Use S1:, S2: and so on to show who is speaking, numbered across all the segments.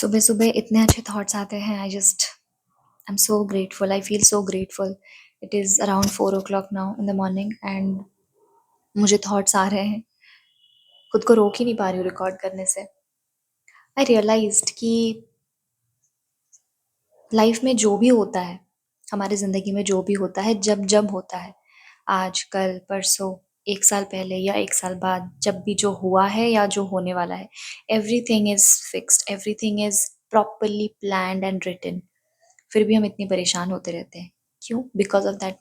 S1: सुबह सुबह इतने अच्छे थॉट्स आते हैं। I am so grateful, I feel so grateful. It is around 4 o'clock now in the morning and मुझे थॉट्स आ रहे हैं। खुद को रोक ही नहीं पा रही हूँ रिकॉर्ड करने से। आई रियलाइज्ड कि लाइफ में जो भी होता है, हमारी ज़िंदगी में जो भी होता है, जब जब होता है, आज कल परसों, 1 साल पहले या 1 साल बाद, जब भी जो हुआ है या जो होने वाला है, everything is fixed, everything is properly planned and written. फिर भी हम इतनी परेशान होते रहते हैं। क्यों? बिकॉज ऑफ दैट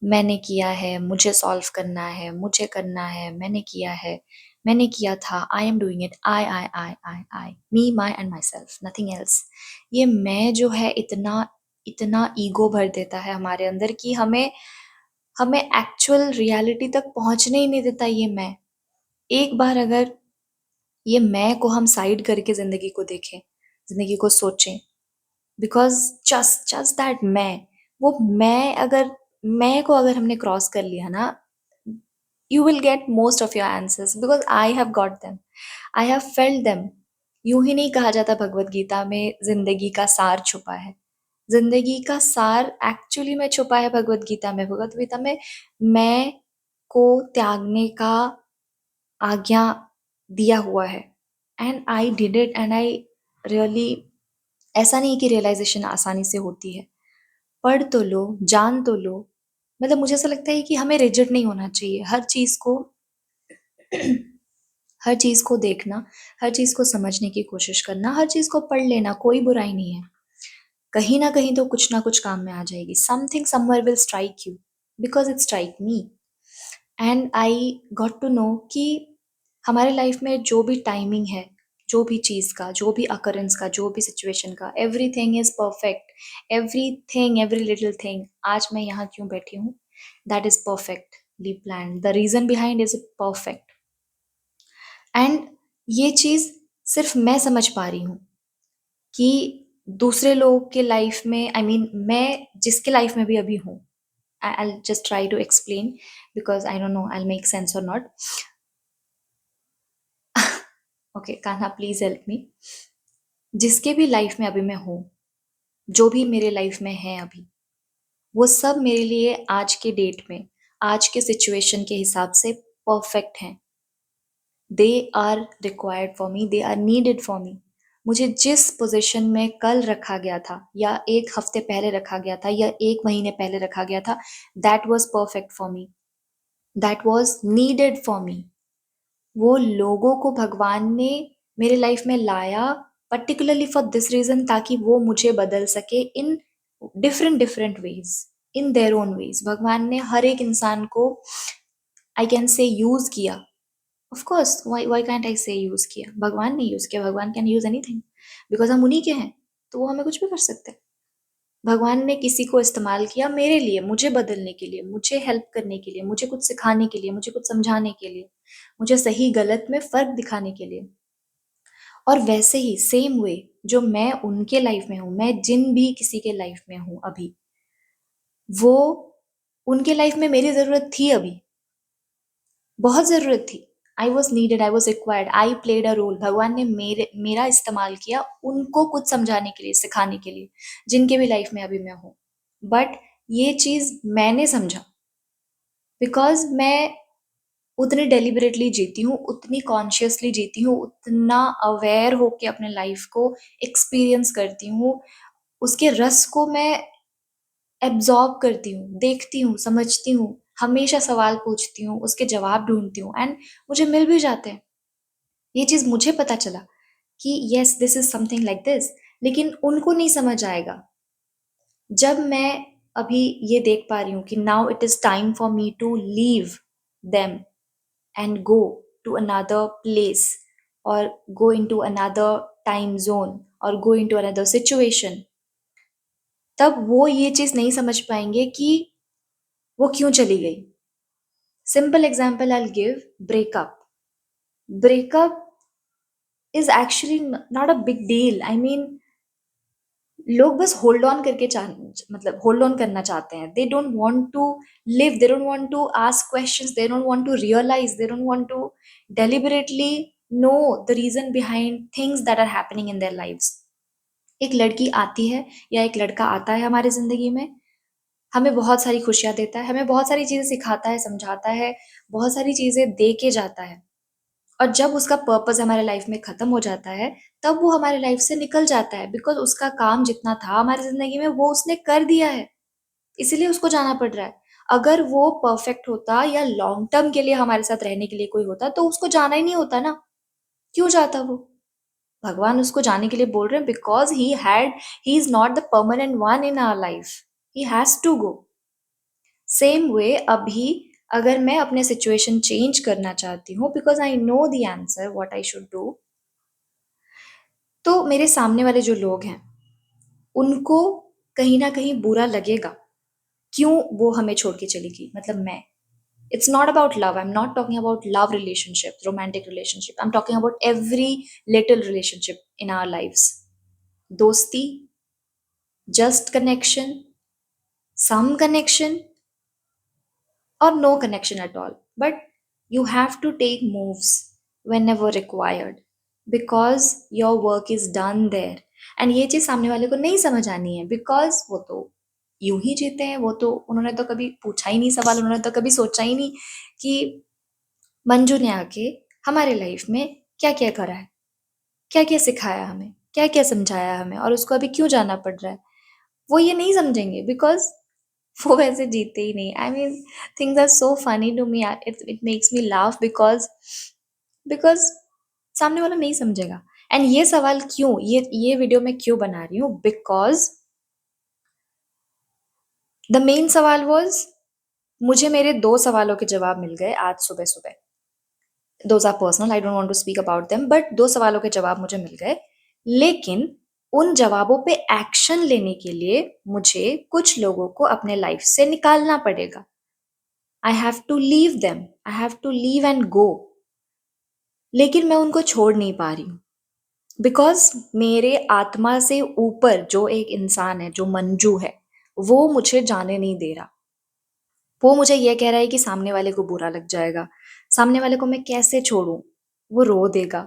S1: मैंने किया है, मुझे सॉल्व करना है, मुझे करना है, मैंने किया है, मैंने किया था, I am doing it, I, me, my and my self, nothing else. ये मैं जो है इतना इतना ईगो भर देता है हमारे अंदर कि हमें हमें एक्चुअल रियलिटी तक पहुंचने ही नहीं देता। ये मैं, एक बार अगर ये मैं को हम साइड करके जिंदगी को देखें, जिंदगी को सोचें, बिकॉज जस्ट दैट मैं को अगर हमने क्रॉस कर लिया ना, you will get most of your answers because I have got them, I have felt them. यूं ही नहीं कहा जाता भगवत गीता में जिंदगी का सार छुपा है। जिंदगी का सार एक्चुअली में छुपा है भगवत गीता में। भगवत गीता में मैं को त्यागने का आज्ञा दिया हुआ है and I did it and I really, ऐसा नहीं कि रियलाइजेशन आसानी से होती है। पढ़ तो लो, जान तो लो। मतलब मुझे ऐसा लगता है कि हमें रिजिड नहीं होना चाहिए। हर चीज़ को देखना, हर चीज़ को समझने की कोशिश करना, हर चीज़ को पढ़ लेना, कोई बुराई नहीं है। कहीं न कहीं तो कुछ ना कुछ काम में आ जाएगी। Something somewhere will strike you because it strike me and I got to know कि हमारे लाइफ में जो भी टाइमिंग है, जो भी चीज़ का, जो भी अकरेंस का, जो भी सिचुएशन का, everything is perfect. Everything, every little thing, आज मैं यहाँ क्यों बैठी हूँ, that is perfectly planned. The reason behind is perfect and ये चीज़ सिर्फ मैं समझ पा रही हूँ कि दूसरे लोगों के लाइफ में, आई मीन मैं जिसके लाइफ में भी अभी हूँ, I'll just try to explain because I don't know I'll make sense or not. Okay, Kanha please help me. जिसके भी लाइफ में अभी मैं हूँ, जो भी मेरे लाइफ में है अभी, वो सब मेरे लिए आज के डेट में, आज के सिचुएशन के हिसाब से परफेक्ट हैं। They are required for me, they are needed for me. मुझे जिस पोजीशन में कल रखा गया था, या 1 हफ्ते पहले रखा गया था, या 1 महीने पहले रखा गया था, that was perfect for me, that was needed for मी। वो लोगों को भगवान ने मेरे लाइफ में लाया पर्टिकुलरली फॉर दिस रीजन, ताकि वो मुझे बदल सके in different different ways, in their own ways. भगवान ने हर एक इंसान को, आई कैन से, यूज किया। Of course, why can't I से यूज किया? भगवान ने यूज किया, भगवान कैन यूज एनीथिंग बिकॉज हम उन्हीं के हैं, तो वो हमें कुछ भी कर सकते हैं। भगवान ने किसी को इस्तेमाल किया मेरे लिए, मुझे बदलने के लिए, मुझे हेल्प करने के लिए, मुझे कुछ सिखाने के लिए, मुझे कुछ समझाने के लिए, मुझे सही गलत में फर्क दिखाने के लिए। और वैसे ही सेम वे जो मैं उनके लाइफ में हूँ, मैं जिन भी किसी के लाइफ में हूँ अभी, वो उनके लाइफ में मेरी जरूरत थी अभी, बहुत जरूरत थी। I was needed, I was required, I played a role. भगवान ने मेरा इस्तेमाल किया उनको कुछ समझाने के लिए, सिखाने के लिए, जिनके भी लाइफ में अभी मैं हूँ। बट ये चीज मैंने समझा बिकॉज मैं उतनी डेलिबरेटली जीती हूँ, उतनी कॉन्शियसली जीती हूँ, उतना अवेयर होके अपने लाइफ को एक्सपीरियंस करती हूँ, उसके रस को मैं एब्जॉर्ब करती हूँ, देखती हूँ, समझती हूँ, हमेशा सवाल पूछती हूँ, उसके जवाब ढूंढती हूँ एंड मुझे मिल भी जाते हैं। ये चीज मुझे पता चला कि yes, this is something like this, लेकिन उनको नहीं समझ आएगा। जब मैं अभी ये देख पा रही हूँ कि now it is time for me to leave them and go to another place or go into another time zone or go into another situation, तब वो ये चीज नहीं समझ पाएंगे कि वो क्यों चली गई। Simple example I give, breakup. Breakup is actually not a big deal. I mean लोग बस होल्ड ऑन करके मतलब होल्ड ऑन करना चाहते हैं। They don't want to live, they don't want to ask questions, they don't want to realise, they don't want to deliberately know the reason behind things that are happening in their lives. एक लड़की आती है या एक लड़का आता है हमारी जिंदगी में, हमें बहुत सारी खुशियां देता है, हमें बहुत सारी चीजें सिखाता है, समझाता है, बहुत सारी चीजें दे के जाता है। और जब उसका पर्पस हमारे लाइफ में खत्म हो जाता है, तब वो हमारे लाइफ से निकल जाता है, बिकॉज उसका काम जितना था हमारी जिंदगी में वो उसने कर दिया है, इसीलिए उसको जाना पड़ रहा है। अगर वो परफेक्ट होता या लॉन्ग टर्म के लिए हमारे साथ रहने के लिए कोई होता तो उसको जाना ही नहीं होता ना। क्यों जाता वो? भगवान उसको जाने के लिए बोल रहे हैं, because he is not the permanent one in our life, he has to go. Same way अभी अगर मैं अपने सिचुएशन चेंज करना चाहती हूँ, because I know the answer what I should do, तो मेरे सामने वाले जो लोग हैं उनको कहीं ना कहीं बुरा लगेगा। क्यों वो हमें छोड़ के चली गई, मतलब मैं, it's not about love, I'm not talking about love relationship, romantic relationship, I'm talking about every little relationship in our lives. दोस्ती, just connection, some connection, or no connection at all, but you have to take moves whenever required, because your work is done there. And ये चीज सामने वाले को नहीं समझ आनी है, बिकॉज वो तो यूं ही जीते हैं, वो तो उन्होंने तो कभी पूछा ही नहीं सवाल, उन्होंने तो कभी सोचा ही नहीं कि मंजू ने आके हमारे लाइफ में क्या क्या करा है, क्या क्या सिखाया हमें, क्या क्या समझाया हमें, और उसको अभी क्यों जाना पड़ रहा है। वो ये नहीं समझेंगे, बिकॉज वो वैसे जीते ही नहीं। I mean things are so funny to me, it makes me laugh, because सामने वाला नहीं समझेगा। एंड ये सवाल क्यों, ये वीडियो मैं क्यों बना रही हूँ, बिकॉज द मेन सवाल वॉज, मुझे मेरे 2 सवालों के जवाब मिल गए आज सुबह सुबह। Those are personal, I don't want to speak about them, but 2 सवालों के जवाब मुझे मिल गए। लेकिन उन जवाबों पे एक्शन लेने के लिए मुझे कुछ लोगों को अपने लाइफ से निकालना पड़ेगा। I have to leave them, I have to leave and go. लेकिन मैं उनको छोड़ नहीं पा रही हूँ, बिकॉज मेरे आत्मा से ऊपर जो एक इंसान है, जो मंजू है, वो मुझे जाने नहीं दे रहा। वो मुझे ये कह रहा है कि सामने वाले को बुरा लग जाएगा, सामने वाले को मैं कैसे छोड़ूं, वो रो देगा,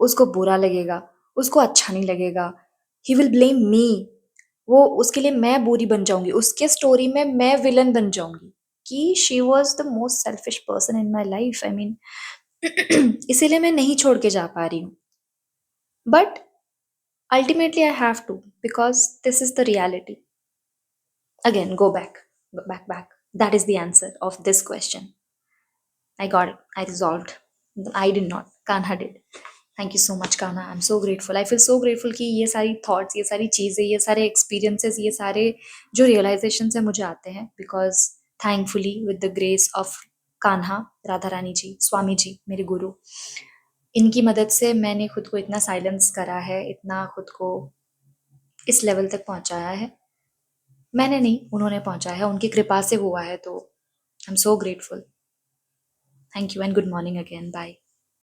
S1: उसको बुरा लगेगा, उसको अच्छा नहीं लगेगा, ही विल ब्लेम मी, वो उसके लिए मैं बुरी बन जाऊंगी, उसके स्टोरी में मैं विलन बन जाऊंगी कि she was the most selfish person in my life. I mean इसीलिए मैं नहीं छोड़ के जा पा रही हूँ, but ultimately I have to, because this is the reality. Again go back, back, that is the answer of this question. I got it. I resolved. I did not. Kanha did. Thank you so much, Kanha. I'm so grateful. I feel so grateful कि ये सारी thoughts, ये सारी चीज़ें, ये सारे experiences, ये सारे जो realizations हैं मुझे आते हैं, because thankfully with the grace of Kanha, Radha Rani जी, स्वामी जी, मेरे गुरु, इनकी मदद से मैंने खुद को इतना साइलेंस करा है, इतना खुद को इस लेवल तक पहुंचाया है। मैंने नहीं, उन्होंने पहुंचाया है, उनकी कृपा से हुआ है, तो I am so grateful. Thank you and good morning again. Bye.